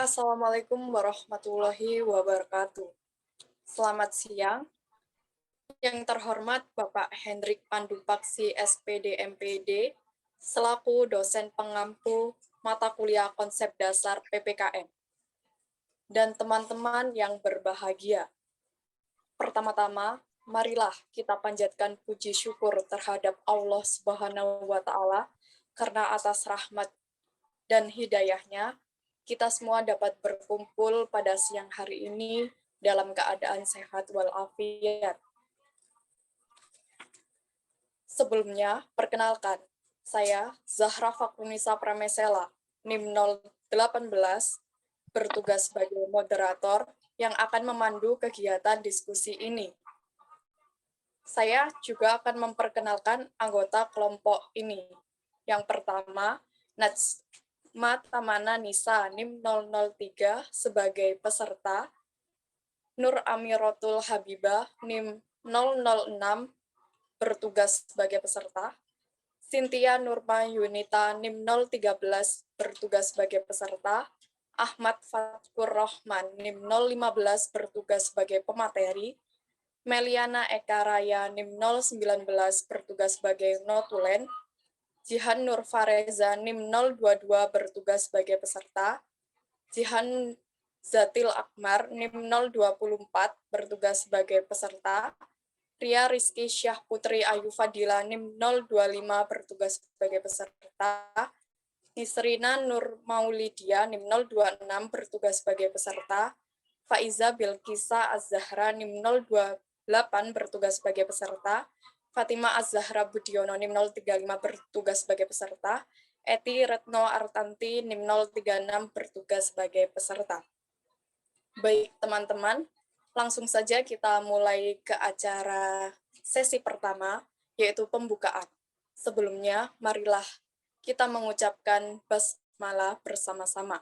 Assalamualaikum warahmatullahi wabarakatuh. Selamat siang, yang terhormat Bapak Hendrik Pandupaksi SPD MPD, selaku dosen pengampu mata kuliah konsep dasar PPKN, dan teman-teman yang berbahagia. Pertama-tama, marilah kita panjatkan puji syukur terhadap Allah Subhanahu wa Ta'ala karena atas rahmat dan hidayahnya kita semua dapat berkumpul pada siang hari ini dalam keadaan sehat walafiat. Sebelumnya, perkenalkan, saya Zahra Fakrunisa Pramesela, NIM 018, bertugas sebagai moderator yang akan memandu kegiatan diskusi ini. Saya juga akan memperkenalkan anggota kelompok ini. Yang pertama, Najma Tamana Nisa, NIM 003 sebagai peserta, Nur Amiratul Habibah, NIM 006 bertugas sebagai peserta, Cynthia Nurma Yunita, NIM 013 bertugas sebagai peserta, Ahmad Fatkur Rohman, NIM 015 bertugas sebagai pemateri, Meliana Eka Raya, NIM 019 bertugas sebagai notulen, Jihan Nur Fareza, NIM 022 bertugas sebagai peserta, Jihan Zatil Akmar, NIM 024 bertugas sebagai peserta, Ria Rizky Syah Putri Ayu Fadila, NIM 025 bertugas sebagai peserta, Nisrina Nur Maulidia, NIM 026 bertugas sebagai peserta, Faiza Bilkisa Az-Zahra, NIM 028 bertugas sebagai peserta, Fatima Az-Zahra Budiono, NIM 035 bertugas sebagai peserta, Eti Retno Artanti, NIM 036 bertugas sebagai peserta. Baik teman-teman, langsung saja kita mulai ke acara sesi pertama, yaitu pembukaan. Sebelumnya, marilah kita mengucapkan basmalah bersama-sama.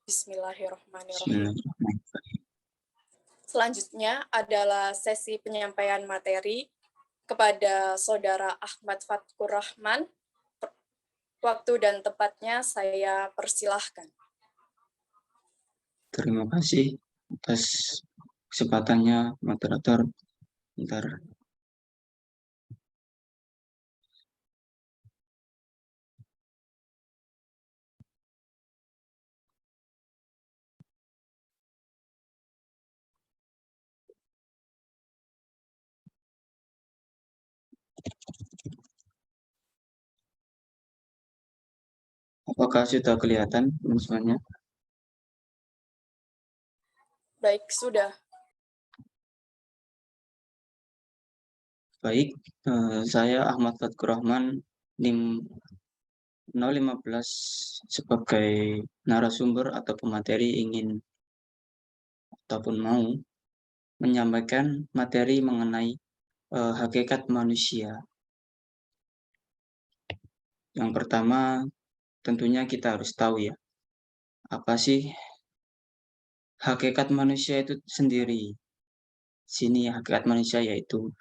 Bismillahirrahmanirrahim. Selanjutnya adalah sesi penyampaian materi kepada Saudara Ahmad Fatkur Rahman. Waktu dan tempatnya saya persilahkan. Terima kasih atas kesempatannya, moderator. Bentar. Apakah sudah kelihatan semuanya? Baik, sudah. Baik, saya Ahmad Fatkur Rahman, NIM 015 sebagai narasumber atau pemateri ingin ataupun mau menyampaikan materi mengenai hakikat manusia. Yang pertama, tentunya kita harus tahu ya, apa sih hakikat manusia itu sendiri. Sini hakikat manusia yaitu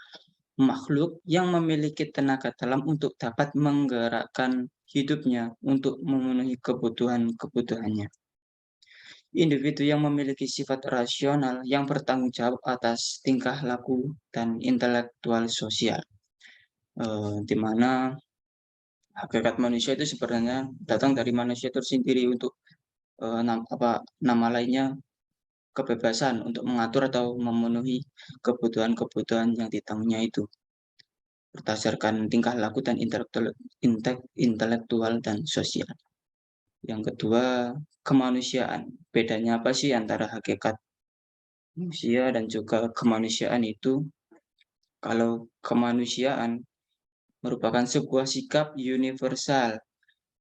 makhluk yang memiliki tenaga dalam untuk dapat menggerakkan hidupnya untuk memenuhi kebutuhan-kebutuhannya. Individu yang memiliki sifat rasional yang bertanggung jawab atas tingkah laku dan intelektual sosial. Di mana hakikat manusia itu sebenarnya datang dari manusia itu sendiri untuk nama lainnya kebebasan untuk mengatur atau memenuhi kebutuhan-kebutuhan yang ditanggunginya itu berdasarkan tingkah laku dan intelektual dan sosial. Yang kedua, kemanusiaan. Bedanya apa sih antara hakikat manusia dan juga kemanusiaan itu? Kalau kemanusiaan merupakan sebuah sikap universal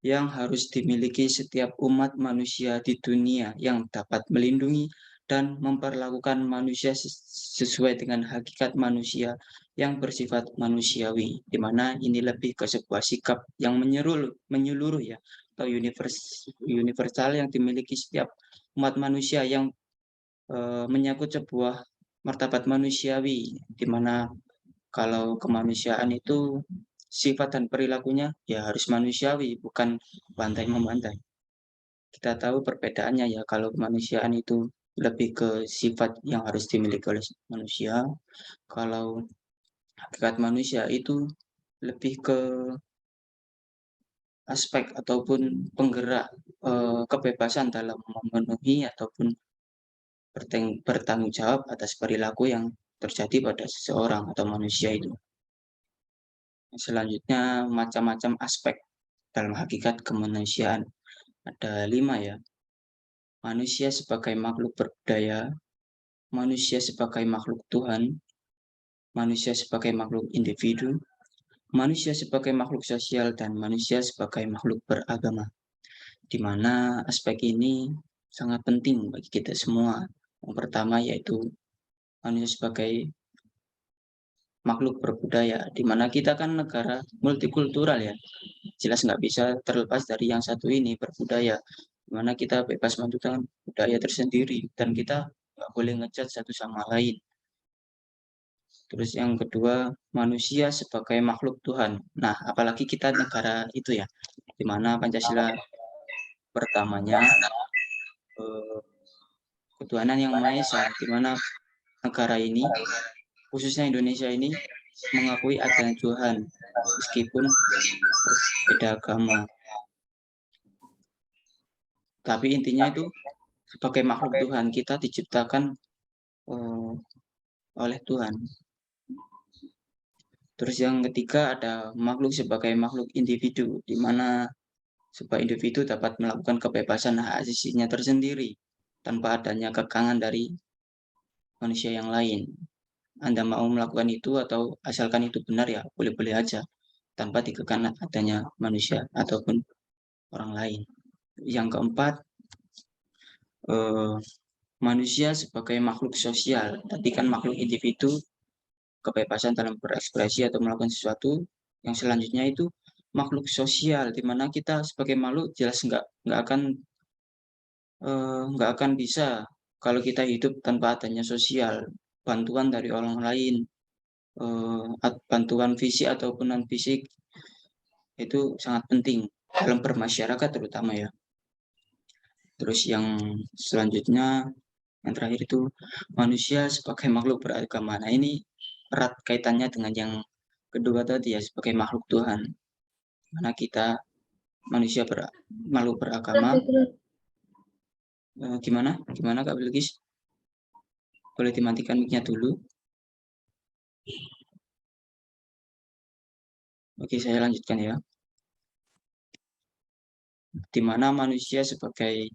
yang harus dimiliki setiap umat manusia di dunia yang dapat melindungi dan memperlakukan manusia sesuai dengan hakikat manusia yang bersifat manusiawi, di mana ini lebih ke sebuah sikap yang menyeluruh ya, atau universal yang dimiliki setiap umat manusia yang menyangkut sebuah martabat manusiawi, di mana kalau kemanusiaan itu sifat dan perilakunya ya harus manusiawi, bukan bantai-membantai. kita tahu perbedaannya ya, kalau kemanusiaan itu lebih ke sifat yang harus dimiliki oleh manusia, kalau hakikat manusia itu lebih ke aspek ataupun penggerak, kebebasan dalam memenuhi ataupun bertanggung jawab atas perilaku yang terjadi pada seseorang atau manusia itu. Selanjutnya macam-macam aspek dalam hakikat kemanusiaan. Ada 5 ya. Manusia sebagai makhluk berbudaya, manusia sebagai makhluk Tuhan, manusia sebagai makhluk individu, manusia sebagai makhluk sosial, dan manusia sebagai makhluk beragama. Di mana aspek ini sangat penting bagi kita semua. Yang pertama yaitu manusia sebagai makhluk berbudaya, di mana kita kan negara multikultural ya. Jelas nggak bisa terlepas dari yang satu ini, berbudaya. Di mana kita bebas menentukan budaya tersendiri dan kita nggak boleh ngejudge satu sama lain. Terus yang kedua, manusia sebagai makhluk Tuhan. Nah, apalagi kita negara itu ya, di mana Pancasila pertamanya eh, ketuhanan yang Maha Esa, di mana negara ini, khususnya Indonesia ini, mengakui adanya Tuhan meskipun berbeda agama. Tapi intinya itu sebagai makhluk Tuhan, kita diciptakan oleh Tuhan. Terus yang ketiga ada makhluk sebagai makhluk individu, di mana sebuah individu dapat melakukan kebebasan hak asasinya tersendiri tanpa adanya kekangan dari manusia yang lain. Anda mau melakukan itu atau asalkan itu benar ya boleh-boleh aja tanpa dikekang adanya manusia ataupun orang lain. Yang keempat, eh, manusia sebagai makhluk sosial. Tadi kan makhluk individu, kebebasan dalam berekspresi atau melakukan sesuatu. Yang selanjutnya itu makhluk sosial, di mana kita sebagai makhluk jelas nggak akan bisa kalau kita hidup tanpa adanya sosial, bantuan dari orang lain, bantuan fisik ataupun non fisik itu sangat penting dalam bermasyarakat terutama ya. Terus yang selanjutnya, yang terakhir itu manusia sebagai makhluk beragama. Nah ini erat kaitannya dengan yang kedua tadi ya, sebagai makhluk Tuhan. Mana kita manusia makhluk beragama. Gimana? Gimana Kak Bilgis? Boleh dimatikan mic-nya dulu. Oke, saya lanjutkan ya. Di mana manusia sebagai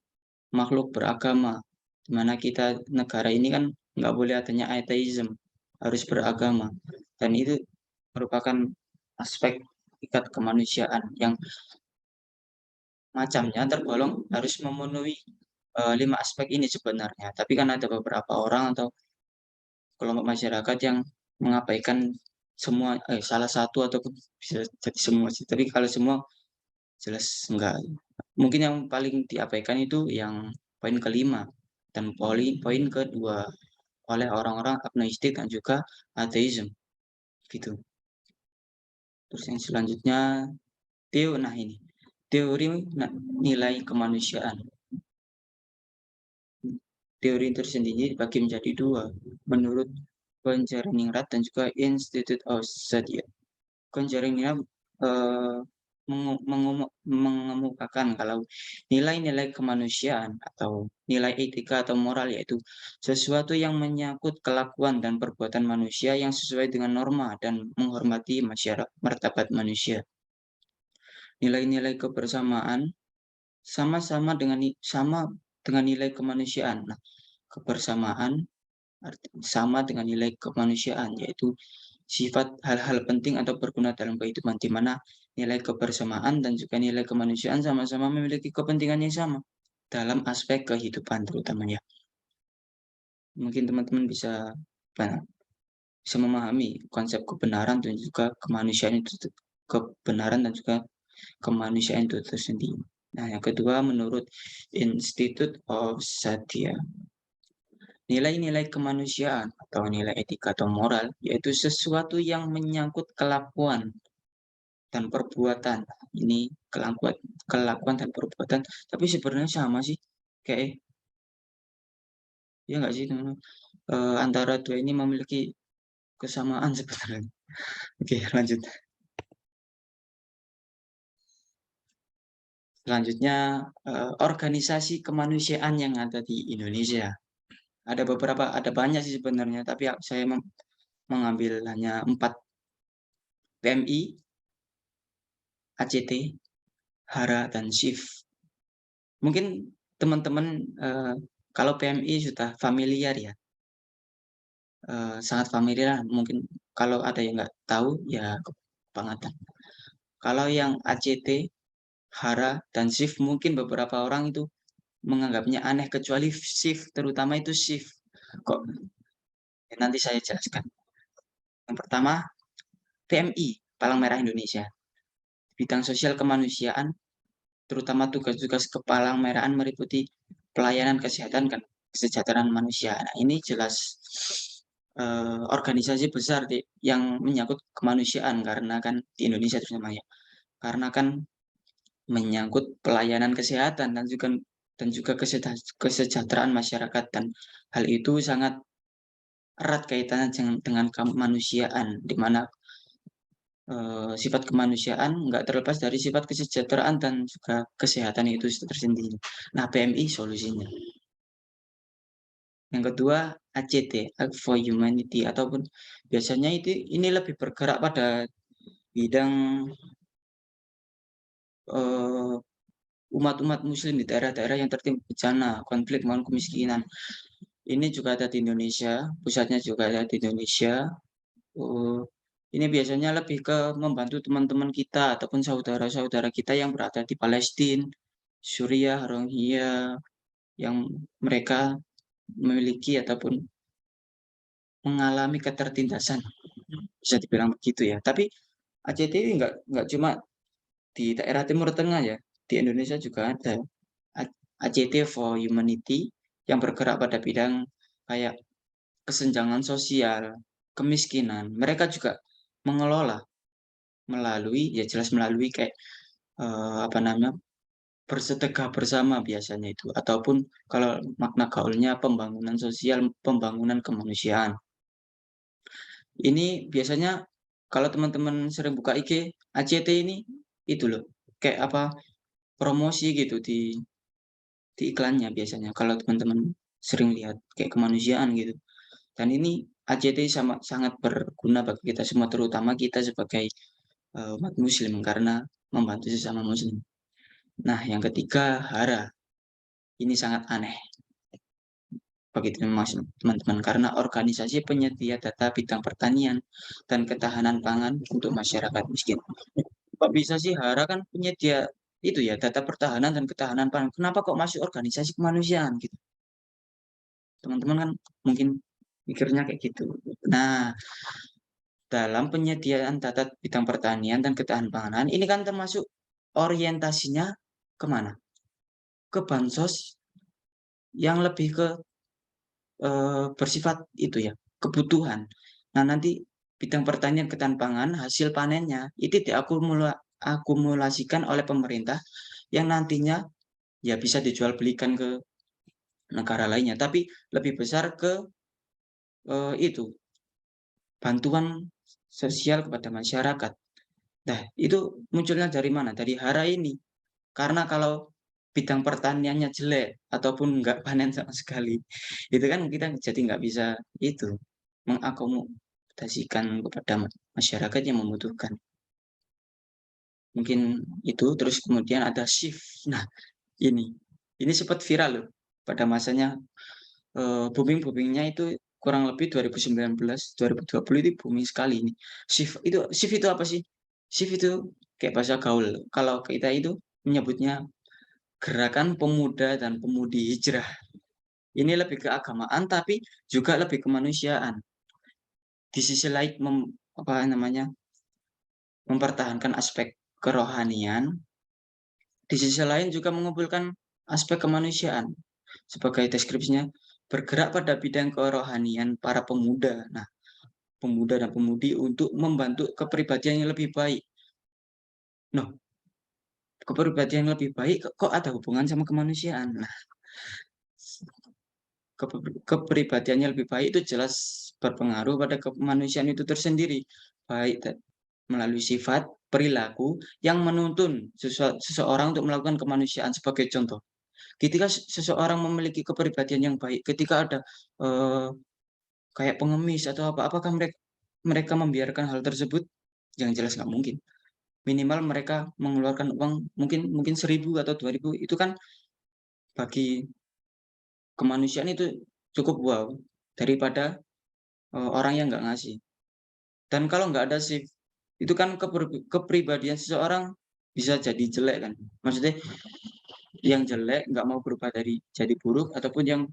makhluk beragama, di mana kita negara ini kan nggak boleh adanya ateisme, harus beragama, dan itu merupakan aspek ikat kemanusiaan yang macamnya tergolong harus memenuhi 5 aspek ini sebenarnya. Tapi kan ada beberapa orang atau kelompok masyarakat yang mengabaikan semua salah satu atau bisa jadi semua sih. Tapi kalau semua jelas enggak. Mungkin yang paling diabaikan itu yang poin kelima dan poin kedua oleh orang-orang agnostik dan juga ateisme gitu. Terus yang selanjutnya nah ini teori nilai kemanusiaan. Teori tersendiri dibagi menjadi dua menurut Conjaring-Ningrat dan juga Institute of Study. Conjaring-Ningrat mengemukakan kalau nilai-nilai kemanusiaan atau nilai etika atau moral yaitu sesuatu yang menyangkut kelakuan dan perbuatan manusia yang sesuai dengan norma dan menghormati masyarakat martabat manusia. Nilai-nilai kebersamaan sama dengan nilai kemanusiaan. Nah, kebersamaan sama dengan nilai kemanusiaan, yaitu sifat hal-hal penting atau berguna dalam kehidupan, di mana nilai kebersamaan dan juga nilai kemanusiaan sama-sama memiliki kepentingan yang sama dalam aspek kehidupan terutamanya. Mungkin teman-teman bisa memahami konsep kebenaran dan juga kemanusiaan itu, kebenaran dan juga kemanusiaan itu tersendiri. Nah, yang kedua menurut Institute of Satya, nilai-nilai kemanusiaan atau nilai etika atau moral yaitu sesuatu yang menyangkut kelakuan dan perbuatan. Ini kelakuan dan perbuatan, tapi sebenarnya sama sih, kayak ya nggak sih teman-teman? Antara dua ini memiliki kesamaan sebenarnya. Oke, lanjut. Selanjutnya, organisasi kemanusiaan yang ada di Indonesia. Ada banyak sih sebenarnya, tapi saya mengambil hanya 4: PMI, ACT, HARA, dan SHIF. Mungkin teman-teman, kalau PMI sudah familiar ya, sangat familiar, mungkin kalau ada yang nggak tahu ya kebangetan. Kalau yang ACT, HARA, dan SHIF mungkin beberapa orang itu menganggapnya aneh, kecuali SHIF, terutama itu SHIF. Kok nanti saya jelaskan. Yang pertama, PMI, Palang Merah Indonesia. Bidang sosial kemanusiaan, terutama tugas-tugas kepala-merahan meliputi pelayanan kesehatan dan kesejahteraan manusia. Nah, ini jelas organisasi besar yang menyangkut kemanusiaan karena kan di Indonesia terutama ya. Karena kan menyangkut pelayanan kesehatan dan juga kesejahteraan masyarakat, dan hal itu sangat erat kaitannya dengan kemanusiaan, di mana sifat kemanusiaan nggak terlepas dari sifat kesejahteraan dan juga kesehatan itu tersendiri. Nah, PMI solusinya. Yang kedua, ACT, Act for Humanity, ataupun biasanya ini lebih bergerak pada bidang eh, umat-umat muslim di daerah-daerah yang tertimpa bencana, konflik maupun kemiskinan. Ini juga ada di Indonesia, pusatnya juga ada di Indonesia. Eh, ini biasanya lebih ke membantu teman-teman kita ataupun saudara-saudara kita yang berada di Palestina, Suriah, Rohingya, yang mereka memiliki ataupun mengalami ketertindasan, bisa dibilang begitu ya. Tapi ACT ini nggak cuma di daerah Timur Tengah ya, di Indonesia juga ada ACT for Humanity yang bergerak pada bidang kayak kesenjangan sosial, kemiskinan. Mereka juga mengelola melalui kayak apa namanya, bersedekah bersama biasanya itu, ataupun kalau makna gaulnya pembangunan sosial, pembangunan kemanusiaan. Ini biasanya kalau teman-teman sering buka IG, ACT ini itu loh, kayak apa, promosi gitu di iklannya biasanya kalau teman-teman sering lihat, kayak kemanusiaan gitu. Dan ini ACT sangat berguna bagi kita semua, terutama kita sebagai, umat muslim karena membantu sesama muslim. Nah, yang ketiga, HARA. Ini sangat aneh bagi teman-teman karena organisasi penyedia data bidang pertanian dan ketahanan pangan untuk masyarakat miskin. Kok bisa sih HARA kan penyedia itu ya, data pertahanan dan ketahanan pangan. Kenapa kok masuk organisasi kemanusiaan gitu? Teman-teman kan mungkin mikirnya kayak gitu. Nah, dalam penyediaan data bidang pertanian dan ketahanan pangan, ini kan termasuk orientasinya kemana? Ke bansos yang lebih ke bersifat itu ya, kebutuhan. Nah, nanti bidang pertanian ketahanan pangan, hasil panennya itu diakumulasikan oleh pemerintah yang nantinya ya bisa dijual belikan ke negara lainnya, tapi lebih besar ke itu bantuan sosial kepada masyarakat. Nah, itu munculnya dari mana? Dari HARA ini. Karena kalau bidang pertaniannya jelek ataupun nggak panen sama sekali, itu kan kita jadi nggak bisa itu mengakomodasikan kepada masyarakat yang membutuhkan. Mungkin itu, terus kemudian ada shift. Nah, ini ini sempat viral loh pada masanya, booming-boomingnya itu kurang lebih 2019, 2020 itu booming sekali ini. Shift itu apa sih? Shift itu kayak bahasa gaul. Kalau kita itu menyebutnya Gerakan Pemuda dan Pemudi Hijrah. Ini lebih ke agamaan tapi juga lebih kemanusiaan. Di sisi lain apa namanya, mempertahankan aspek kerohanian, di sisi lain juga mengumpulkan aspek kemanusiaan. Sebagai deskripsinya, bergerak pada bidang kerohanian para pemuda. Nah, pemuda dan pemudi untuk membantu kepribadian yang lebih baik. Noh, kepribadian yang lebih baik kok ada hubungan sama kemanusiaan. Nah, kepribadiannya lebih baik itu jelas berpengaruh pada kemanusiaan itu tersendiri, baik melalui sifat, perilaku yang menuntun seseorang untuk melakukan kemanusiaan. Sebagai contoh, ketika seseorang memiliki kepribadian yang baik, ketika ada, kayak pengemis atau apa, apakah mereka membiarkan hal tersebut? Yang jelas nggak mungkin. Minimal mereka mengeluarkan uang mungkin mungkin 1.000 atau 2.000, itu kan bagi kemanusiaan itu cukup wow, daripada, orang yang nggak ngasih. Dan kalau nggak ada shift, itu kan kepribadian seseorang bisa jadi jelek kan. Maksudnya yang jelek nggak mau berubah dari jadi buruk, ataupun yang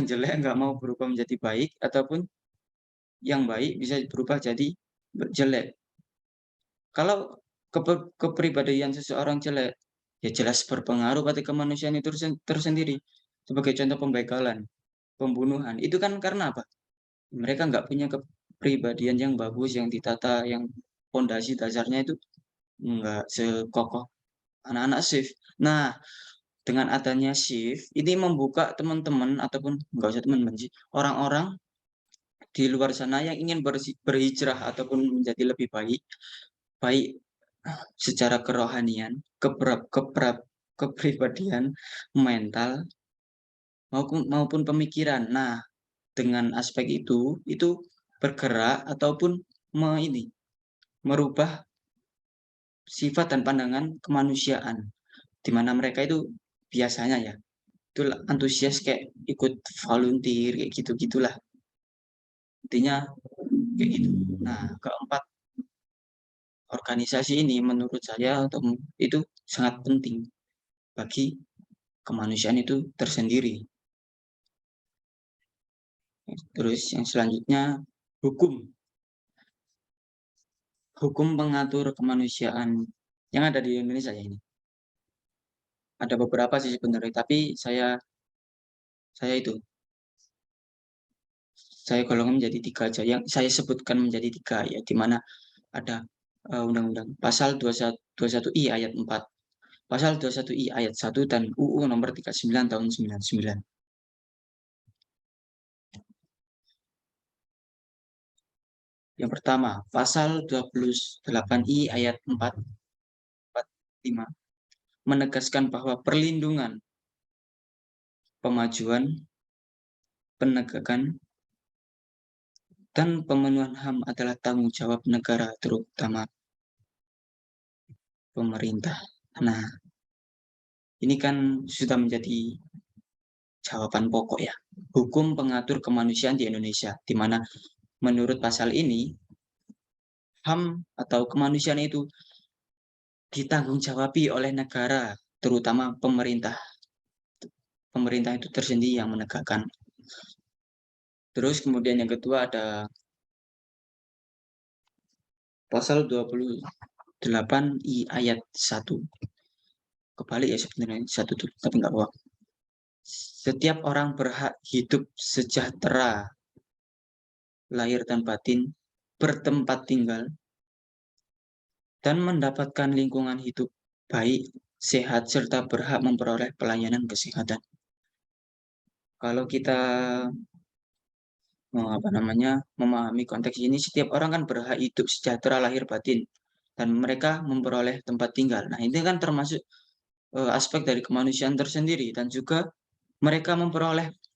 jelek nggak mau berubah menjadi baik, ataupun yang baik bisa berubah jadi jelek. Kalau kepribadian seseorang jelek, ya jelas berpengaruh pada kemanusiaan itu tersendiri. Sebagai contoh pembegalan, pembunuhan, itu kan karena apa? Mereka nggak punya kepribadian yang bagus, yang ditata, yang pondasi dasarnya itu nggak sekokoh anak-anak shift. Nah, dengan adanya shift, ini membuka teman-teman, ataupun nggak usah teman-teman sih, orang-orang di luar sana yang ingin berhijrah ataupun menjadi lebih baik, baik secara kerohanian, kepribadian, mental, maupun pemikiran. Nah, dengan aspek itu bergerak ataupun merubah sifat dan pandangan kemanusiaan, di mana mereka itu biasanya ya, itu antusias kayak ikut volunteer, kayak gitu-gitulah. Intinya kayak gitu. Nah, keempat, organisasi ini menurut saya itu sangat penting bagi kemanusiaan itu tersendiri. Terus yang selanjutnya, hukum. Hukum pengatur kemanusiaan yang ada di Indonesia ya ini. Ada beberapa sih sebenarnya, tapi saya golongkan menjadi 3 aja, yang saya sebutkan menjadi 3 ya, di mana ada, Undang-Undang Pasal 21I ayat 4, Pasal 21I ayat 1, dan UU Nomor 39 Tahun 99. Yang pertama, Pasal 28I ayat 4, 5, menegaskan bahwa perlindungan, pemajuan, penegakan, dan pemenuhan HAM adalah tanggung jawab negara, terutama pemerintah. Nah, ini kan sudah menjadi jawaban pokok ya. Hukum pengatur kemanusiaan di Indonesia, di mana menurut pasal ini, HAM atau kemanusiaan itu ditanggung-jawabi oleh negara, terutama pemerintah. Pemerintah itu tersendiri yang menegakkan. Terus kemudian yang kedua ada pasal 28I ayat 1. Kebalik ya sebenarnya, 1 tuh, tapi nggak apa. Setiap orang berhak hidup sejahtera, lahir dan batin, bertempat tinggal, dan mendapatkan lingkungan hidup baik, sehat, serta berhak memperoleh pelayanan kesehatan. Kalau kita memahami konteks ini, setiap orang kan berhak hidup sejahtera, lahir batin, dan mereka memperoleh tempat tinggal. Nah, ini kan termasuk aspek dari kemanusiaan tersendiri, dan juga mereka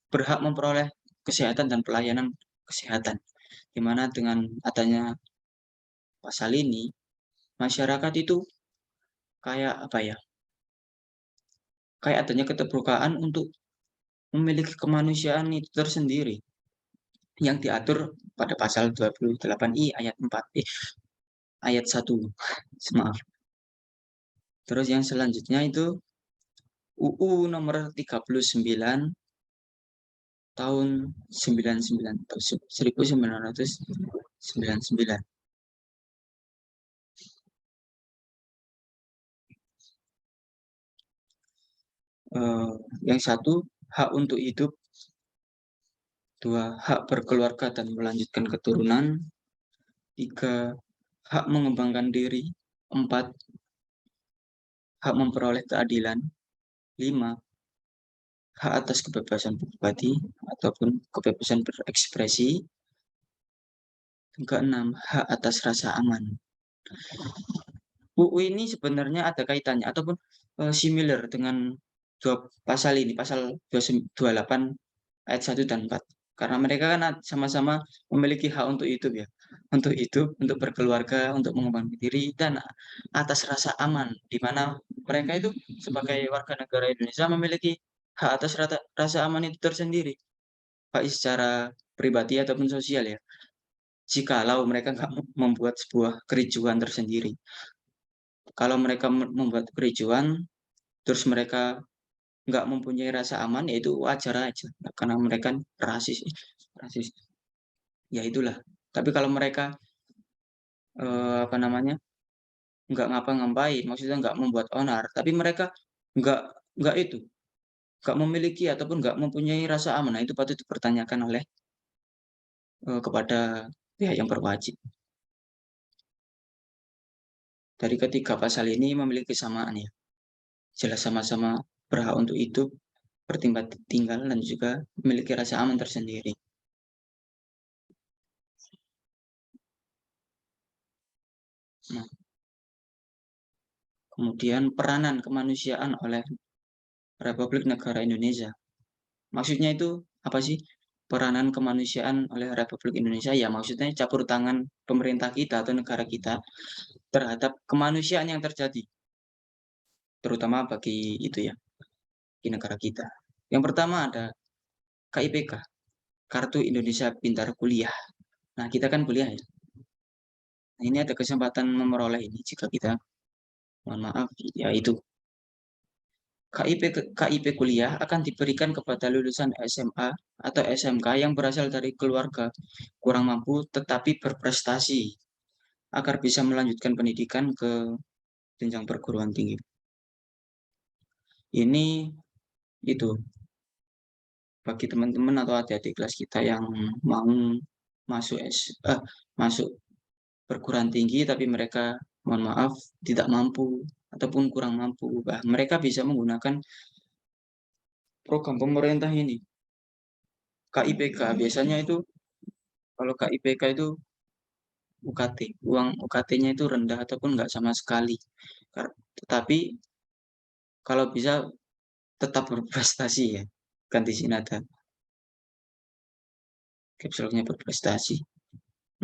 berhak memperoleh kesehatan dan pelayanan kesehatan. Di mana dengan adanya pasal ini, masyarakat itu kayak apa ya? Kayak adanya keterbukaan untuk memiliki kemanusiaan itu tersendiri yang diatur pada pasal 28I ayat 4, ayat 1. Maaf. Terus yang selanjutnya itu UU nomor 39 tahun 99 atau 1999. Yang satu, hak untuk hidup; 2, hak berkeluarga dan melanjutkan keturunan; 3, hak mengembangkan diri; 4, hak memperoleh keadilan. 5, hak atas kebebasan pribadi ataupun kebebasan berekspresi. Yang keenam, hak atas rasa aman. UU ini sebenarnya ada kaitannya ataupun similar dengan pasal ini, pasal 28 ayat 1 dan 4. Karena mereka kan sama-sama memiliki hak untuk hidup ya. Untuk hidup, untuk berkeluarga, untuk mengembangkan diri, dan atas rasa aman, di mana mereka itu sebagai warga negara Indonesia memiliki hak atas rasa aman itu tersendiri, baik secara pribadi ataupun sosial ya. Jikalau mereka nggak membuat sebuah kericuan tersendiri. Kalau mereka membuat kericuan, terus mereka nggak mempunyai rasa aman, ya itu wajar aja, karena mereka kan rasis rasis, ya itulah. Tapi kalau mereka, apa namanya, nggak ngapa-ngapain, maksudnya nggak membuat onar, tapi mereka nggak nggak itu, nggak memiliki ataupun nggak mempunyai rasa aman, nah itu patut dipertanyakan oleh, kepada pihak yang berwajib. Dari ketiga pasal ini memiliki kesamaan ya, jelas sama-sama berhak untuk hidup, bertempat tinggal, dan juga memiliki rasa aman tersendiri. Nah, kemudian peranan kemanusiaan oleh Republik Negara Indonesia. Maksudnya itu apa sih? Peranan kemanusiaan oleh Republik Indonesia, ya maksudnya campur tangan pemerintah kita atau negara kita terhadap kemanusiaan yang terjadi, terutama bagi itu ya, di negara kita. Yang pertama ada KIPK, Kartu Indonesia Pintar Kuliah. Nah, kita kan kuliah ya. Nah, ini ada kesempatan memperoleh ini jika kita, mohon maaf, ya itu KIP kuliah akan diberikan kepada lulusan SMA atau SMK yang berasal dari keluarga kurang mampu tetapi berprestasi agar bisa melanjutkan pendidikan ke jenjang perguruan tinggi. Ini itu bagi teman-teman atau adik-adik kelas kita yang mau masuk masuk perguruan tinggi tapi mereka, mohon maaf, tidak mampu ataupun kurang mampu. Mereka bisa menggunakan program pemerintah ini, KIPK. Biasanya itu kalau KIPK itu UKT, uang UKT-nya itu rendah ataupun nggak sama sekali. Tetapi kalau bisa tetap berprestasi ya. Kan di sini ada caps lock-nya berprestasi.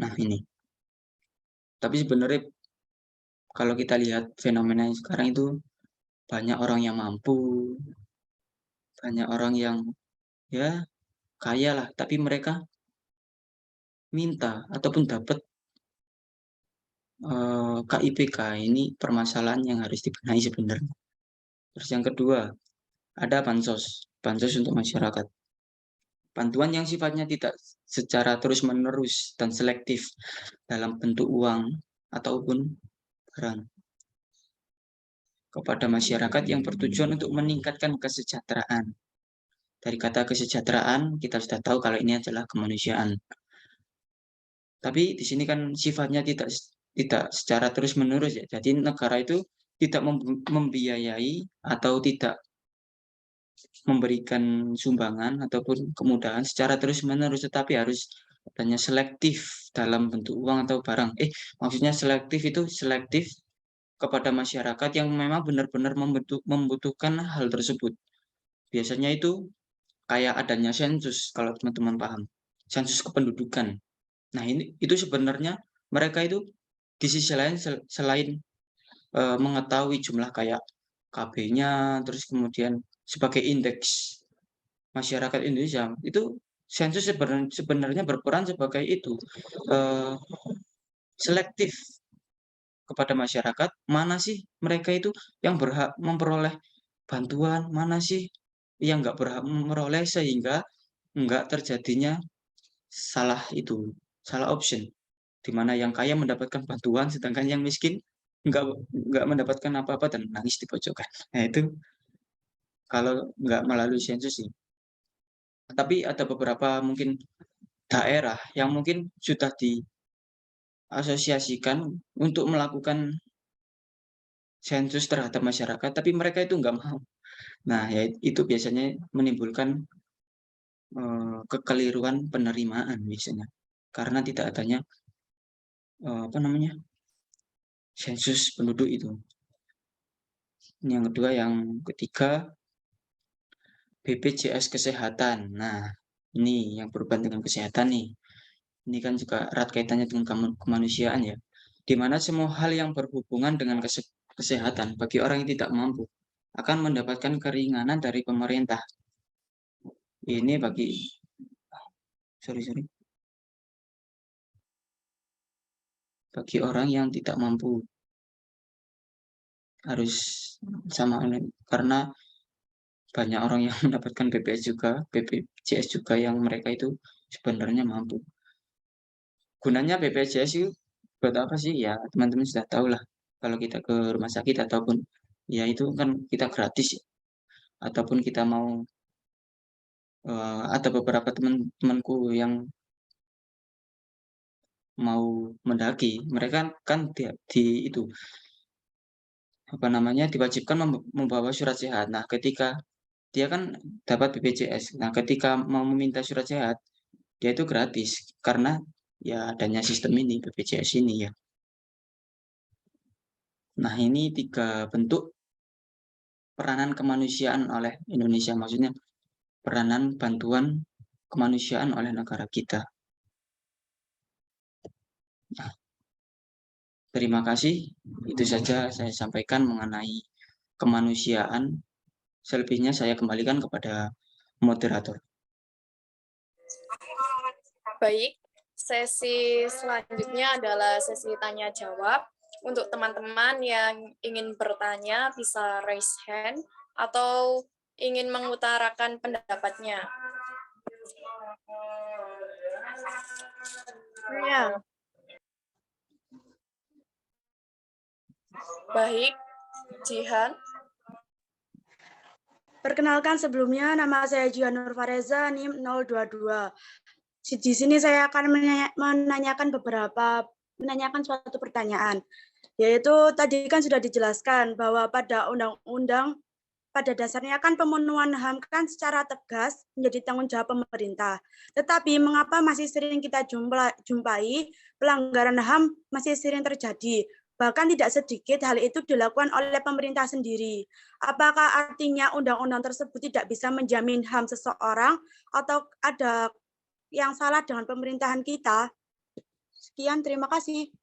Nah ini. Tapi sebenarnya kalau kita lihat fenomena sekarang itu banyak orang yang mampu, banyak orang yang ya kaya lah, tapi mereka minta ataupun dapat KIPK. Ini permasalahan yang harus dibenahi sebenarnya. Terus yang kedua, ada bansos, bansos untuk masyarakat. Bantuan yang sifatnya tidak secara terus-menerus dan selektif dalam bentuk uang ataupun barang kepada masyarakat yang bertujuan untuk meningkatkan kesejahteraan. Dari kata kesejahteraan, kita sudah tahu kalau ini adalah kemanusiaan. Tapi di sini kan sifatnya tidak secara terus-menerus ya. Jadi negara itu tidak membiayai atau tidak memberikan sumbangan ataupun kemudahan secara terus-menerus, tetapi harus adanya selektif dalam bentuk uang atau barang. Maksudnya selektif itu selektif kepada masyarakat yang memang benar-benar membutuhkan hal tersebut. Biasanya itu kayak adanya sensus, kalau teman-teman paham. Sensus kependudukan. Nah, ini itu sebenarnya mereka itu di sisi lain selain mengetahui jumlah kayak KB-nya, terus kemudian sebagai indeks masyarakat Indonesia, itu sensus sebenarnya berperan sebagai itu, selektif kepada masyarakat, mana sih mereka itu yang berhak memperoleh bantuan, mana sih yang nggak berhak memperoleh, sehingga nggak terjadinya salah itu, salah option, di mana yang kaya mendapatkan bantuan sedangkan yang miskin nggak nggak mendapatkan apa-apa dan nangis di pojokan. Nah itu kalau nggak melalui sensus sih. Tapi ada beberapa mungkin daerah yang mungkin sudah diasosiasikan untuk melakukan sensus terhadap masyarakat, tapi mereka itu nggak mau. Nah, ya itu biasanya menimbulkan, kekeliruan penerimaan biasanya, karena tidak adanya, apa namanya, sensus penduduk itu. Yang kedua, yang ketiga, BPJS Kesehatan. Nah, ini yang berhubungan dengan kesehatan nih. Ini kan juga erat kaitannya dengan kemanusiaan ya, di mana semua hal yang berhubungan dengan kesehatan bagi orang yang tidak mampu akan mendapatkan keringanan dari pemerintah. Ini bagi sorry sorry, bagi orang yang tidak mampu harus sama ini, karena banyak orang yang mendapatkan BPJS juga yang mereka itu sebenarnya mampu. Gunanya BPJS itu buat apa sih? Ya teman-teman sudah tahu lah. Kalau kita ke rumah sakit ataupun ya itu kan kita gratis ya. Ataupun kita mau, ada beberapa teman-temanku yang mau mendaki, mereka kan itu, apa namanya, diwajibkan membawa surat sehat. Nah, ketika dia kan dapat BPJS. Nah, ketika mau meminta surat sehat, dia itu gratis karena ya adanya sistem ini, BPJS ini ya. Nah, ini 3 bentuk peranan kemanusiaan oleh Indonesia, maksudnya peranan bantuan kemanusiaan oleh negara kita. Nah, terima kasih. Itu saja saya sampaikan mengenai kemanusiaan. Selebihnya saya kembalikan kepada moderator. Baik, sesi selanjutnya adalah sesi tanya jawab. Untuk teman-teman yang ingin bertanya bisa raise hand atau ingin mengutarakan pendapatnya. Ya, Baik, Jihan. perkenalkan sebelumnya nama saya Jihan Nur Fareza, NIM 022. Di sini saya akan menanyakan suatu pertanyaan, yaitu tadi kan sudah dijelaskan bahwa pada undang-undang pada dasarnya kan pemenuhan HAM kan secara tegas menjadi tanggung jawab pemerintah. Tetapi mengapa masih sering kita jumpai pelanggaran HAM masih sering terjadi? Bahkan tidak sedikit hal itu dilakukan oleh pemerintah sendiri. Apakah artinya undang-undang tersebut tidak bisa menjamin HAM seseorang atau ada yang salah dengan pemerintahan kita? Sekian, terima kasih.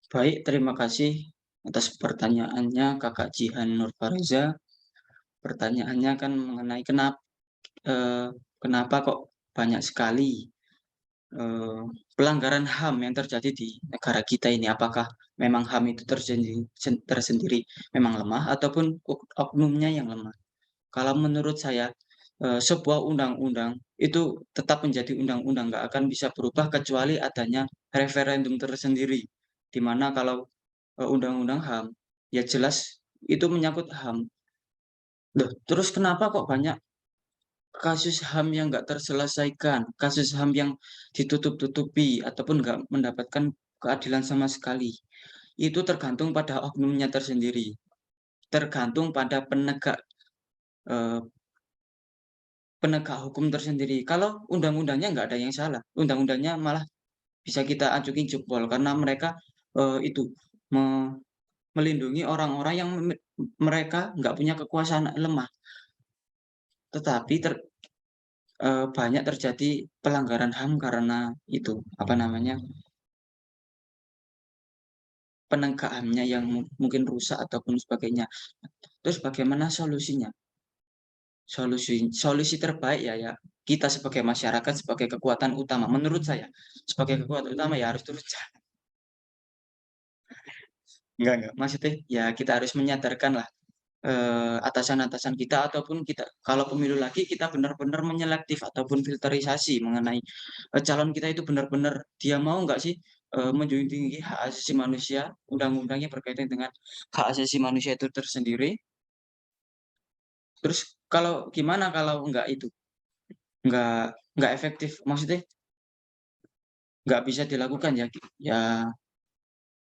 Baik, terima kasih atas pertanyaannya Kakak Jihan Nur Fareza. Pertanyaannya kan mengenai kenapa kok banyak sekali pelanggaran HAM yang terjadi di negara kita ini. Apakah memang HAM itu tersendiri memang lemah ataupun oknumnya yang lemah? Kalau menurut saya, sebuah undang-undang itu tetap menjadi undang-undang, nggak akan bisa berubah kecuali adanya referendum tersendiri. Di mana kalau, undang-undang HAM, ya jelas itu menyangkut HAM. Loh, terus kenapa kok banyak kasus HAM yang nggak terselesaikan, kasus HAM yang ditutup-tutupi ataupun nggak mendapatkan keadilan sama sekali? Itu tergantung pada oknumnya tersendiri, tergantung pada eee penegak hukum tersendiri. Kalau undang-undangnya nggak ada yang salah, undang-undangnya malah bisa kita acungi jempol karena mereka, itu me melindungi orang-orang yang mereka nggak punya kekuasaan, lemah. Tetapi banyak terjadi pelanggaran HAM karena itu, apa namanya, penegak HAM-nya yang mungkin rusak ataupun sebagainya. Terus bagaimana solusinya? Solusi terbaik ya kita sebagai masyarakat, sebagai kekuatan utama, menurut saya, sebagai kekuatan utama ya harus turun jalan. Enggak, maksudnya ya kita harus menyadarkanlah, atasan-atasan kita ataupun kita kalau pemilu lagi kita benar-benar menyelektif ataupun filterisasi mengenai, calon kita itu benar-benar dia mau nggak sih, menjunjung tinggi hak asasi manusia, undang-undangnya berkaitan dengan hak asasi manusia itu tersendiri. Terus kalau gimana kalau nggak itu, nggak efektif? Maksudnya nggak bisa dilakukan ya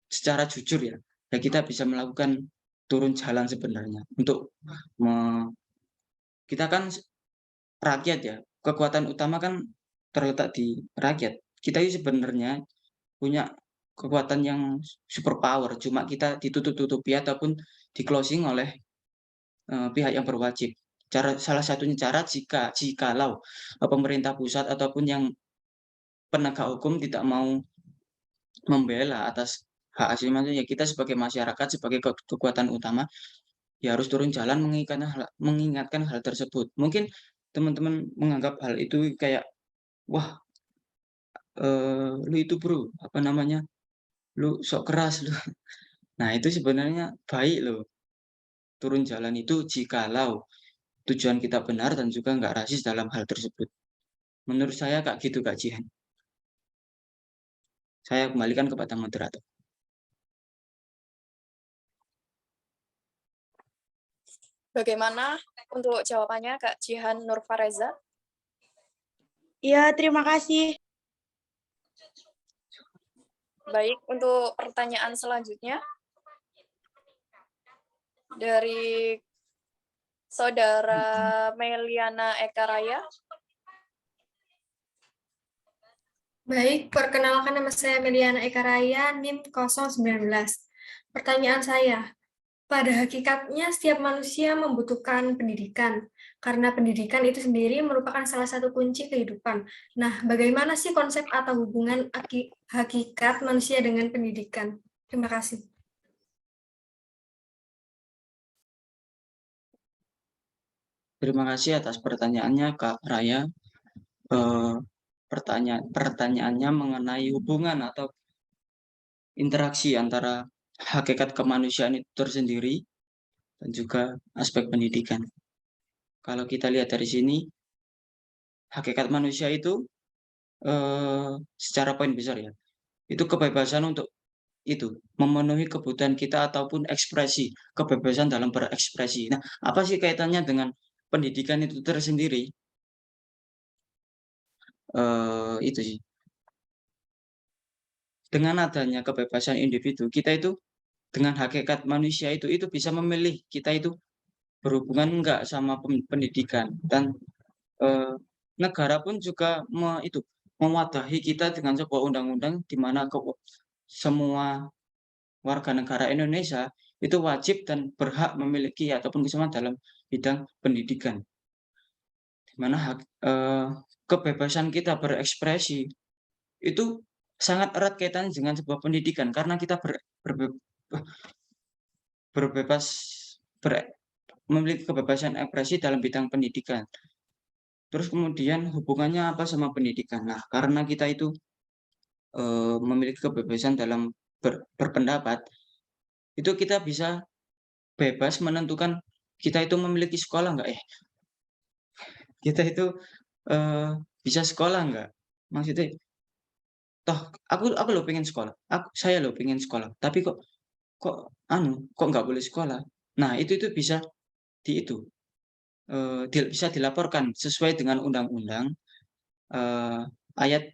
secara jujur ya kita bisa melakukan turun jalan sebenarnya untuk kita kan rakyat ya, kekuatan utama kan terletak di rakyat. Kita ini sebenarnya punya kekuatan yang super power, cuma kita ditutup-tutupi ataupun di-closing oleh, pihak yang berwajib. Salah satunya jikalau, pemerintah pusat ataupun yang penegak hukum tidak mau membela atas hak asasi manusia, ya kita sebagai masyarakat, sebagai kekuatan utama, ya harus turun jalan mengingatkan hal tersebut. Mungkin teman-teman menganggap hal itu kayak, "Wah, lu itu Bro, apa namanya, lu sok keras lu." Nah, itu sebenarnya baik loh, turun jalan itu jikalau tujuan kita benar dan juga nggak rasis dalam hal tersebut. Menurut saya Kak gitu Kak Jihan. Saya kembalikan kepada moderator. Bagaimana untuk jawabannya Kak Jihan Nurfareza? Iya, terima kasih. Baik, untuk pertanyaan selanjutnya dari Saudara Meliana Ekaraya. Baik, perkenalkan nama saya Meliana Ekaraya, NIM 019. Pertanyaan saya, pada hakikatnya setiap manusia membutuhkan pendidikan, karena pendidikan itu sendiri merupakan salah satu kunci kehidupan. Nah, bagaimana sih konsep atau hubungan hakikat manusia dengan pendidikan? Terima kasih. Terima kasih atas pertanyaannya Kak Raya. Eh, pertanyaannya mengenai hubungan atau interaksi antara hakikat kemanusiaan itu tersendiri dan juga aspek pendidikan. Kalau kita lihat dari sini, hakikat manusia itu secara poin besar ya, itu kebebasan untuk itu memenuhi kebutuhan kita ataupun ekspresi, kebebasan dalam berekspresi. Nah, apa sih kaitannya dengan pendidikan itu tersendiri? Itu sih. Dengan adanya kebebasan individu, kita itu dengan hakikat manusia itu bisa memilih kita itu berhubungan enggak sama pendidikan dan negara pun juga mewadahi kita dengan sebuah undang-undang di mana semua warga negara Indonesia itu wajib dan berhak memiliki ataupun kesempatan dalam bidang pendidikan. Di mana kebebasan kita berekspresi itu sangat erat kaitannya dengan sebuah pendidikan karena kita berbebas memiliki kebebasan ekspresi dalam bidang pendidikan. Terus kemudian hubungannya apa sama pendidikan? Nah, karena kita itu memiliki kebebasan dalam berpendapat, itu kita bisa bebas menentukan kita itu memiliki sekolah nggak ya? Kita itu bisa sekolah nggak? Maksudnya, toh aku lo pengen sekolah, saya lo pengen sekolah, tapi kok kok kok nggak boleh sekolah? Nah, itu bisa bisa dilaporkan sesuai dengan undang-undang, ayat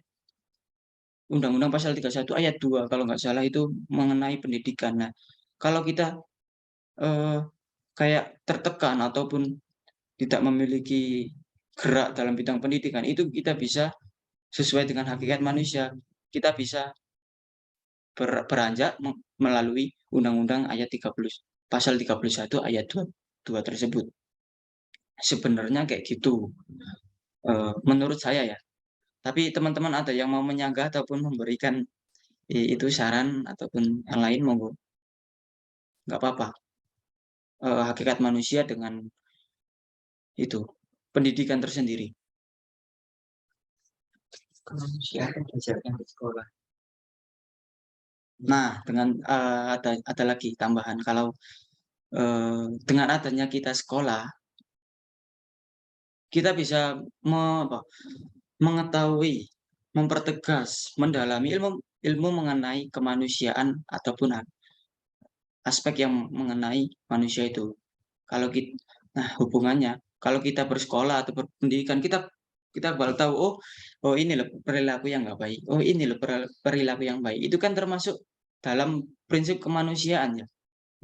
Undang-Undang Pasal 31 Ayat 2 kalau nggak salah itu mengenai pendidikan. Nah, kalau kita, kayak tertekan ataupun tidak memiliki gerak dalam bidang pendidikan, itu kita bisa sesuai dengan hakikat manusia, kita bisa beranjak melalui Undang-Undang Ayat 30 Pasal 31 Ayat 2 tersebut. Sebenarnya kayak gitu, menurut saya ya. Tapi teman-teman ada yang mau menyanggah ataupun memberikan itu saran ataupun yang lain monggo. Nggak apa-apa. Hakikat manusia dengan itu, pendidikan tersendiri. Kemanusiaan diajarkan di sekolah. Nah, dengan ada lagi tambahan kalau dengan adanya kita sekolah, kita bisa mengetahui, mempertegas, mendalami ilmu mengenai kemanusiaan ataupun aspek yang mengenai manusia itu. Nah hubungannya, kalau kita bersekolah atau berpendidikan, kita kita baru tahu, oh ini loh perilaku yang nggak baik, oh ini loh perilaku yang baik. Itu kan termasuk dalam prinsip kemanusiaan ya.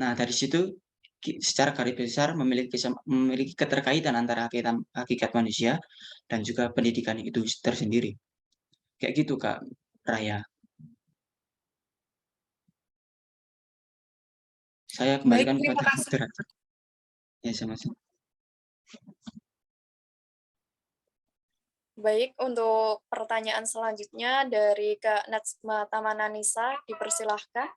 Nah, dari situ secara garis besar memiliki keterkaitan antara hakikat manusia dan juga pendidikan itu tersendiri. Kayak gitu, Kak Raya. Saya Baik, kembalikan terima kepada kasih. moderator. Ya, sama-sama. Baik, untuk pertanyaan selanjutnya dari Kak Najma Tamananisa, dipersilahkan.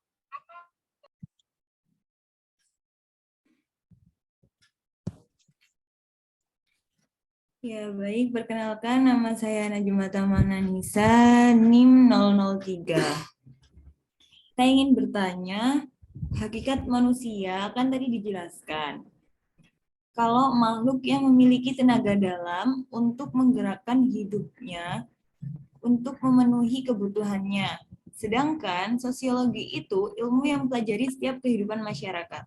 Ya, baik. Perkenalkan, nama saya Najma Tamananisa, NIM 003. Saya ingin bertanya, hakikat manusia kan tadi dijelaskan. Kalau makhluk yang memiliki tenaga dalam untuk menggerakkan hidupnya untuk memenuhi kebutuhannya. Sedangkan sosiologi itu ilmu yang mempelajari setiap kehidupan masyarakat.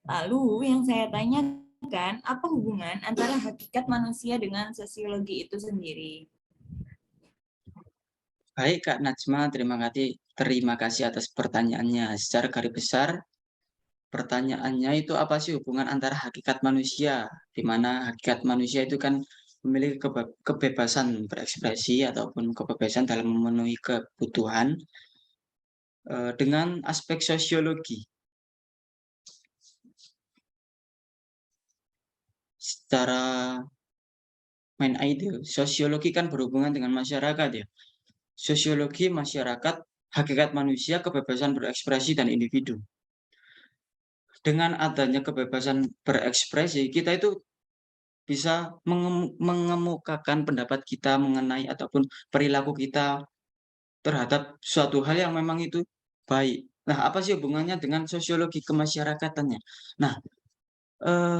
Lalu yang saya tanyakan, apa hubungan antara hakikat manusia dengan sosiologi itu sendiri? Baik, Kak Najma, terima kasih atas pertanyaannya. Secara garis besar, pertanyaannya itu apa sih hubungan antara hakikat manusia, di mana hakikat manusia itu kan memiliki kebebasan berekspresi ataupun kebebasan dalam memenuhi kebutuhan dengan aspek sosiologi. Secara main ide, sosiologi kan berhubungan dengan masyarakat ya. Sosiologi masyarakat, hakikat manusia, kebebasan berekspresi dan individu. Dengan adanya kebebasan berekspresi, kita itu bisa mengemukakan pendapat kita mengenai ataupun perilaku kita terhadap suatu hal yang memang itu baik. Nah, apa sih hubungannya dengan sosiologi kemasyarakatannya? Nah,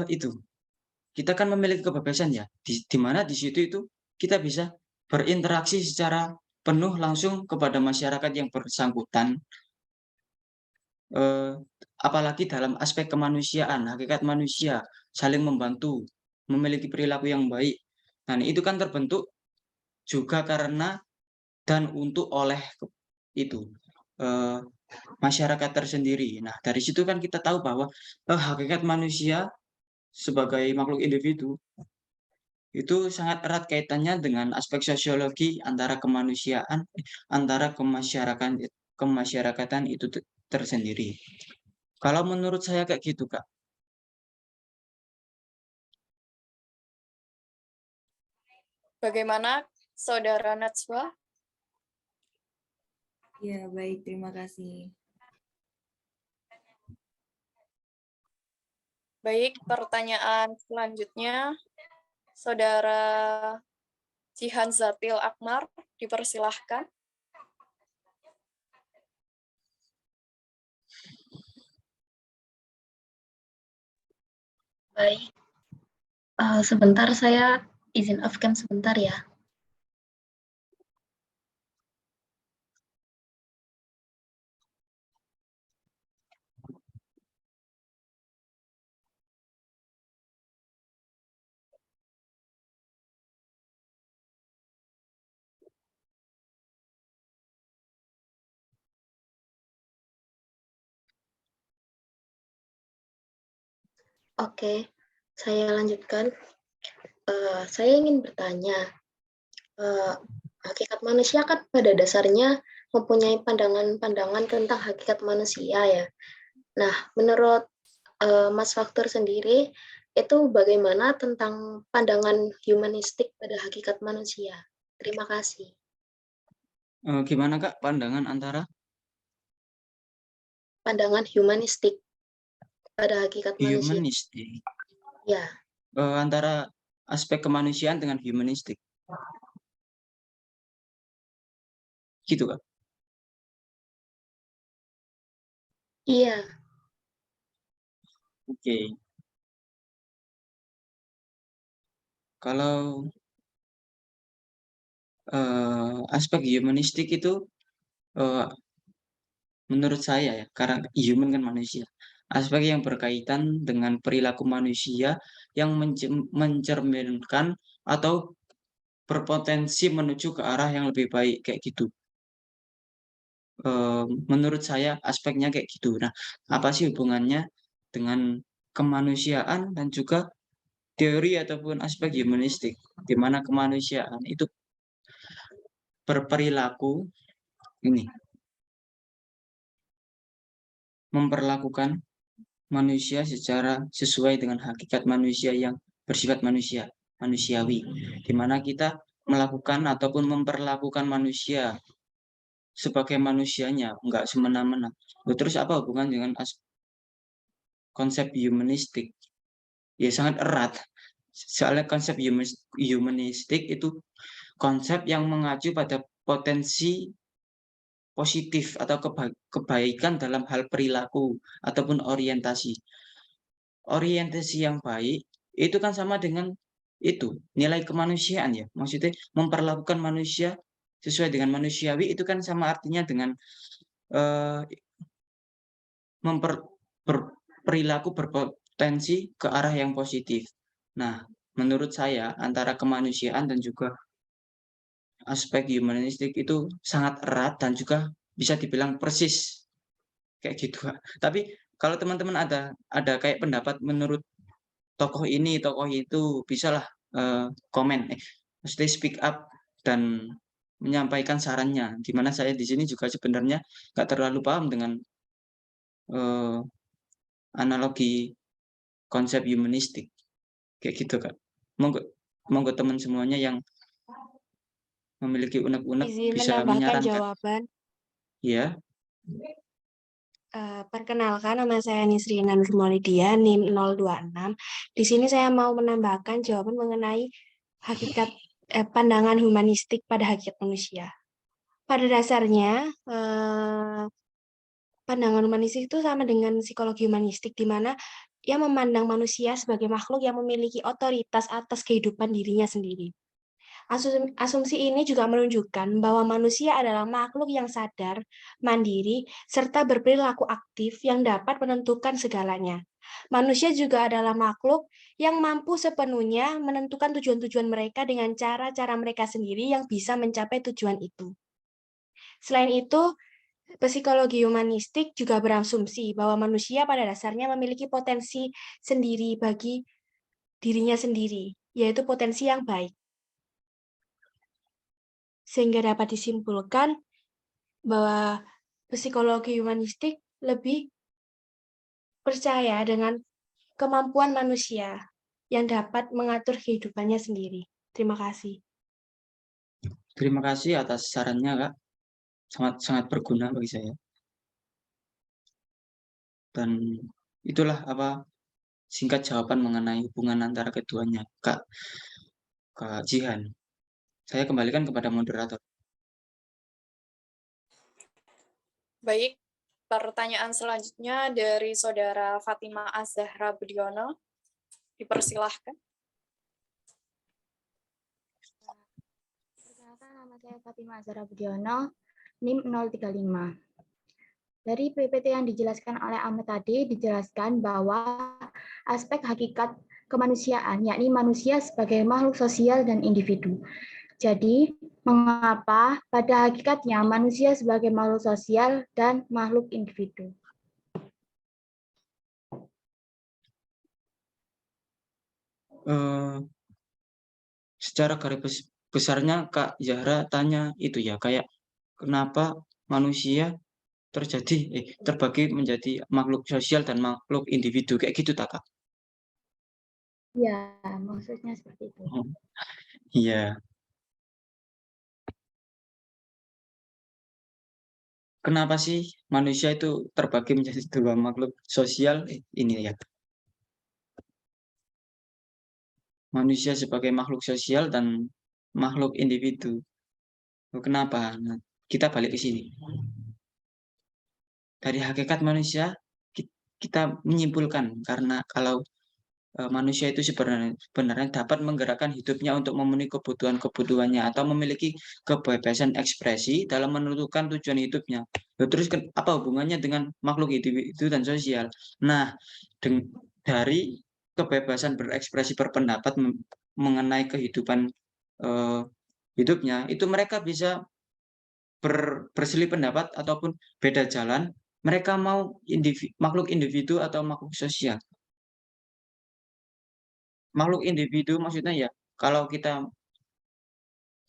itu kita kan memiliki kebebasan ya, di mana di situ itu kita bisa berinteraksi secara penuh langsung kepada masyarakat yang bersangkutan, apalagi dalam aspek kemanusiaan, hakikat manusia, saling membantu, memiliki perilaku yang baik. Nah, itu kan terbentuk juga karena dan untuk oleh itu masyarakat tersendiri. Nah, dari situ kan kita tahu bahwa hakikat manusia sebagai makhluk individu itu sangat erat kaitannya dengan aspek sosiologi antara kemanusiaan, antara kemasyarakatan itu tersendiri. Kalau menurut saya kayak gitu, Kak. Bagaimana, Saudara Najwa? Ya, baik. Terima kasih. Baik, pertanyaan selanjutnya, Saudara Jihan Zatil Akmar, dipersilahkan. Baik, sebentar saya izin off-cam sebentar ya. Oke, saya lanjutkan. Saya ingin bertanya, hakikat manusia kan pada dasarnya mempunyai pandangan-pandangan tentang hakikat manusia ya. Nah, menurut Mas Faktur sendiri, itu bagaimana tentang pandangan humanistik pada hakikat manusia? Terima kasih. Gimana, Kak, pandangan antara Pandangan humanistik pada hakikat manusia. humanistik, Ya, antara aspek kemanusiaan dengan humanistik? Gitu, Kak? iya. Oke. Kalau aspek humanistik itu menurut saya ya, karena human kan manusia, aspek yang berkaitan dengan perilaku manusia yang mencerminkan atau berpotensi menuju ke arah yang lebih baik kayak gitu. Menurut saya aspeknya kayak gitu. Nah, apa sih hubungannya dengan kemanusiaan dan juga teori ataupun aspek humanistik, di mana kemanusiaan itu berperilaku ini memperlakukan manusia secara sesuai dengan hakikat manusia yang bersifat manusiawi, di mana kita melakukan ataupun memperlakukan manusia sebagai manusianya, enggak semena-mena. Terus apa hubungan dengan konsep humanistik? Ya sangat erat. Soalnya konsep humanistik itu konsep yang mengacu pada potensi positif atau kebaikan dalam hal perilaku ataupun orientasi. Orientasi yang baik itu kan sama dengan itu, nilai kemanusiaan ya. Maksudnya memperlakukan manusia sesuai dengan manusiawi itu kan sama artinya dengan perilaku berpotensi ke arah yang positif. Nah, menurut saya antara kemanusiaan dan juga aspek humanistik itu sangat erat dan juga bisa dibilang persis kayak gitu. Tapi kalau teman-teman ada kayak pendapat menurut tokoh ini, tokoh itu, bisalah komen, mesti speak up dan menyampaikan sarannya. Di mana saya di sini juga sebenarnya nggak terlalu paham dengan analogi konsep humanistik kayak gitu Kak. Monggo teman semuanya yang memiliki unek-unek Izin bisa menambahkan menyarankan. jawaban. Ya, Perkenalkan, nama saya Nisrina Nurmaulidia, NIM 026. Di sini saya mau menambahkan jawaban mengenai hakikat pandangan humanistik pada hakikat manusia. Pada dasarnya, pandangan humanistik itu sama dengan psikologi humanistik, di mana ia memandang manusia sebagai makhluk yang memiliki otoritas atas kehidupan dirinya sendiri. Asumsi ini juga menunjukkan bahwa manusia adalah makhluk yang sadar, mandiri, serta berperilaku aktif yang dapat menentukan segalanya. Manusia juga adalah makhluk yang mampu sepenuhnya menentukan tujuan-tujuan mereka dengan cara-cara mereka sendiri yang bisa mencapai tujuan itu. Selain itu, psikologi humanistik juga berasumsi bahwa manusia pada dasarnya memiliki potensi sendiri bagi dirinya sendiri, yaitu potensi yang baik. Sehingga dapat disimpulkan bahwa psikologi humanistik lebih percaya dengan kemampuan manusia yang dapat mengatur kehidupannya sendiri. Terima kasih. terima kasih atas sarannya Kak. Sangat berguna bagi saya. Dan itulah singkat jawaban mengenai hubungan antara keduanya, Kak Jihan. Saya kembalikan kepada moderator. Baik, pertanyaan selanjutnya dari Saudara Fatima Az-Zahra Budiono. Dipersilahkan. Perkenalkan, nama saya Fatima Az-Zahra Budiono, NIM 035. Dari PPT yang dijelaskan oleh Ahmad tadi, dijelaskan bahwa aspek hakikat kemanusiaan, yakni manusia sebagai makhluk sosial dan individu. Jadi, mengapa pada hakikatnya manusia sebagai makhluk sosial dan makhluk individu? Secara garis besarnya Kak Zahra tanya itu ya, kayak kenapa manusia terbagi menjadi makhluk sosial dan makhluk individu kayak gitu tak Kak? Ya, maksudnya seperti itu. Iya. Kenapa sih manusia itu terbagi menjadi dua makhluk sosial? Ini ya. Manusia sebagai makhluk sosial dan makhluk individu. Kenapa? Nah, kita balik ke sini. Dari hakikat manusia, kita menyimpulkan karena kalau manusia itu sebenarnya dapat menggerakkan hidupnya untuk memenuhi kebutuhannya atau memiliki kebebasan ekspresi dalam menentukan tujuan hidupnya. Terus apa hubungannya dengan makhluk individu dan sosial? Nah, dari kebebasan berekspresi berpendapat mengenai kehidupan hidupnya, itu mereka bisa berselisih pendapat ataupun beda jalan, mereka mau makhluk individu atau makhluk sosial. Makhluk individu maksudnya ya, kalau kita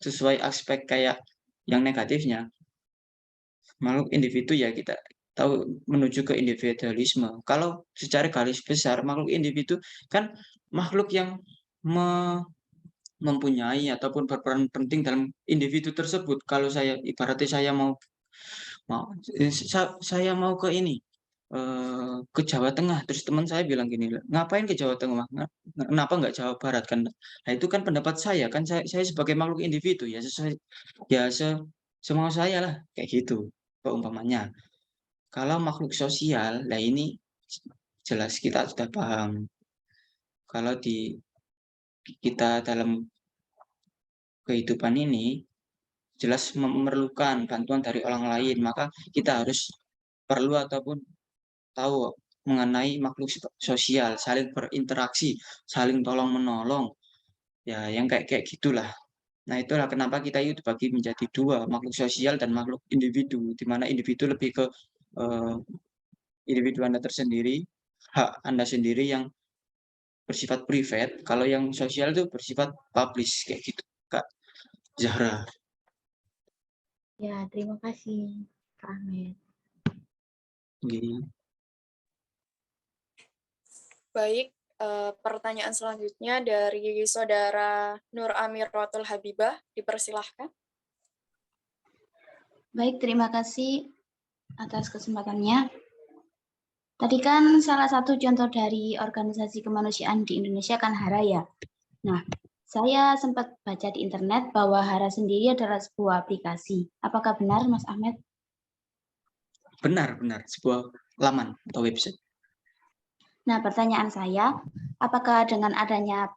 sesuai aspek kayak yang negatifnya, makhluk individu ya kita tahu menuju ke individualisme. Kalau secara garis besar, makhluk individu kan makhluk yang mempunyai ataupun berperan penting dalam individu tersebut. Kalau saya ibaratnya saya mau saya mau ke ini ke Jawa Tengah, terus teman saya bilang gini, ngapain ke Jawa Tengah? Kenapa nggak Jawa Barat kan? Nah itu kan pendapat saya kan, saya sebagai makhluk individu ya sesuai ya semau saya lah kayak gitu umpamanya. Kalau makhluk sosial, nah ini jelas kita sudah paham. Kalau di kita dalam kehidupan ini jelas memerlukan bantuan dari orang lain, maka kita harus perlu ataupun tahu mengenai makhluk sosial, saling berinteraksi, saling tolong-menolong, ya yang kayak gitulah. Nah itulah kenapa kita itu dibagi menjadi dua, makhluk sosial dan makhluk individu, di mana individu lebih ke individu Anda tersendiri, hak Anda sendiri yang bersifat privat, kalau yang sosial itu bersifat publish, kayak gitu, Kak Zahra. Ya, terima kasih, Kak Ahmed. Gini. Baik, pertanyaan selanjutnya dari Saudara Nur Amiratul Habibah, dipersilahkan. Baik, terima kasih atas kesempatannya. Tadi kan salah satu contoh dari organisasi kemanusiaan di Indonesia kan HARA ya. Nah, saya sempat baca di internet bahwa HARA sendiri adalah sebuah aplikasi. Apakah benar, Mas Ahmed? Benar, sebuah laman atau website. Nah, pertanyaan saya, apakah dengan adanya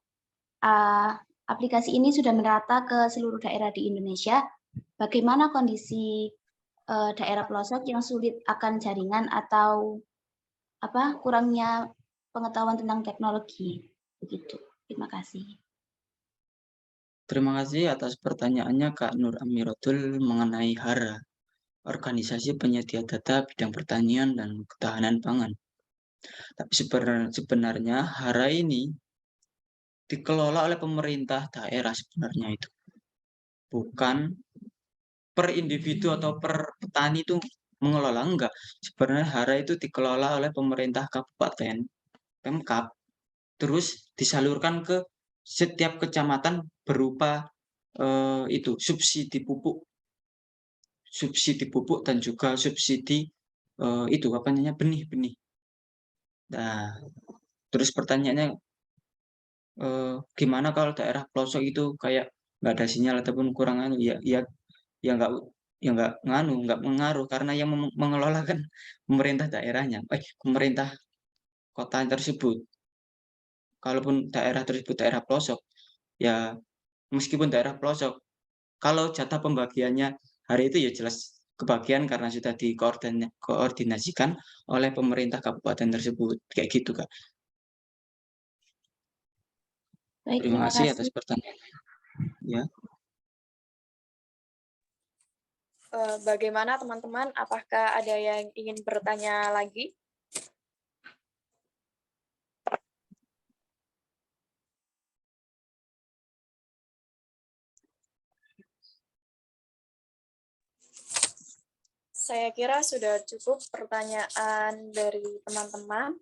aplikasi ini sudah merata ke seluruh daerah di Indonesia? Bagaimana kondisi daerah pelosok yang sulit akan jaringan atau kurangnya pengetahuan tentang teknologi? Begitu. Terima kasih. Terima kasih atas pertanyaannya Kak Nur Amiratul mengenai HARA, organisasi penyedia data bidang pertanian dan ketahanan pangan. Tapi sebenarnya HARA ini dikelola oleh pemerintah daerah sebenarnya itu. Bukan per individu atau per petani itu mengelola, enggak. Sebenarnya HARA itu dikelola oleh pemerintah kabupaten, Pemkab, terus disalurkan ke setiap kecamatan berupa itu subsidi pupuk dan juga subsidi itu apa namanya benih. Nah, terus pertanyaannya gimana kalau daerah pelosok itu kayak nggak ada sinyal ataupun kurang anu ya nggak mengaruh karena yang mengelola kan pemerintah daerahnya, pemerintah kota tersebut. Kalaupun daerah tersebut daerah pelosok, ya meskipun daerah pelosok, kalau jatah pembagiannya hari itu ya jelas kebagian karena sudah dikoordinasikan oleh pemerintah kabupaten tersebut. Kayak gitu, Kak. Baik, Terima kasih atas pertanyaannya. Ya. Bagaimana teman-teman? Apakah ada yang ingin bertanya lagi? Saya kira sudah cukup pertanyaan dari teman-teman.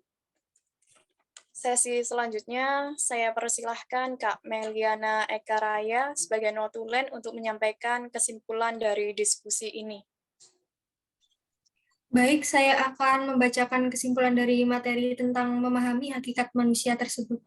Sesi selanjutnya saya persilahkan Kak Meliana Eka Raya sebagai notulen untuk menyampaikan kesimpulan dari diskusi ini. Baik, saya akan membacakan kesimpulan dari materi tentang memahami hakikat manusia tersebut.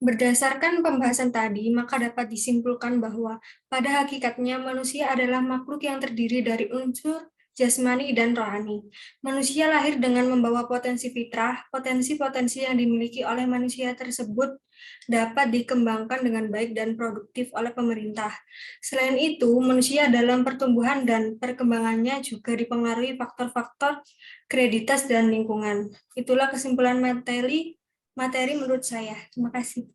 Berdasarkan pembahasan tadi, maka dapat disimpulkan bahwa pada hakikatnya manusia adalah makhluk yang terdiri dari unsur jasmani dan rohani. Manusia lahir dengan membawa potensi fitrah, potensi-potensi yang dimiliki oleh manusia tersebut dapat dikembangkan dengan baik dan produktif oleh pemerintah. Selain itu, manusia dalam pertumbuhan dan perkembangannya juga dipengaruhi faktor-faktor kreditas dan lingkungan. Itulah kesimpulan materi menurut saya. Terima kasih.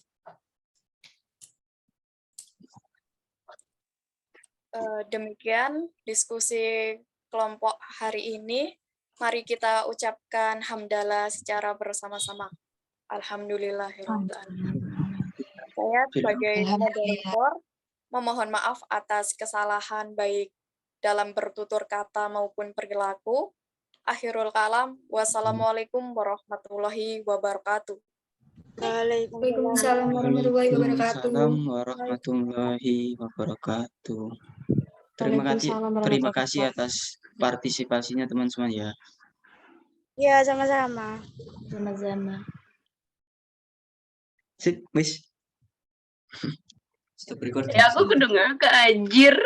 Demikian diskusi kelompok hari ini. Mari kita ucapkan hamdalah secara bersama-sama. Alhamdulillahirrahmanirrahim. Saya sebagai moderator memohon maaf atas kesalahan baik dalam bertutur kata maupun perilaku. Akhirul kalam. Wassalamualaikum warahmatullahi wabarakatuh. Waalaikumsalam warahmatullahi wabarakatuh. Waalaikumsalam warahmatullahi wabarakatuh. Terima Waalaikumsalam kasih atas partisipasinya teman-teman ya. Ya, sama-sama. Sama-sama. Sip, wis. Stop recording. Ya aku kedengar ke anjir.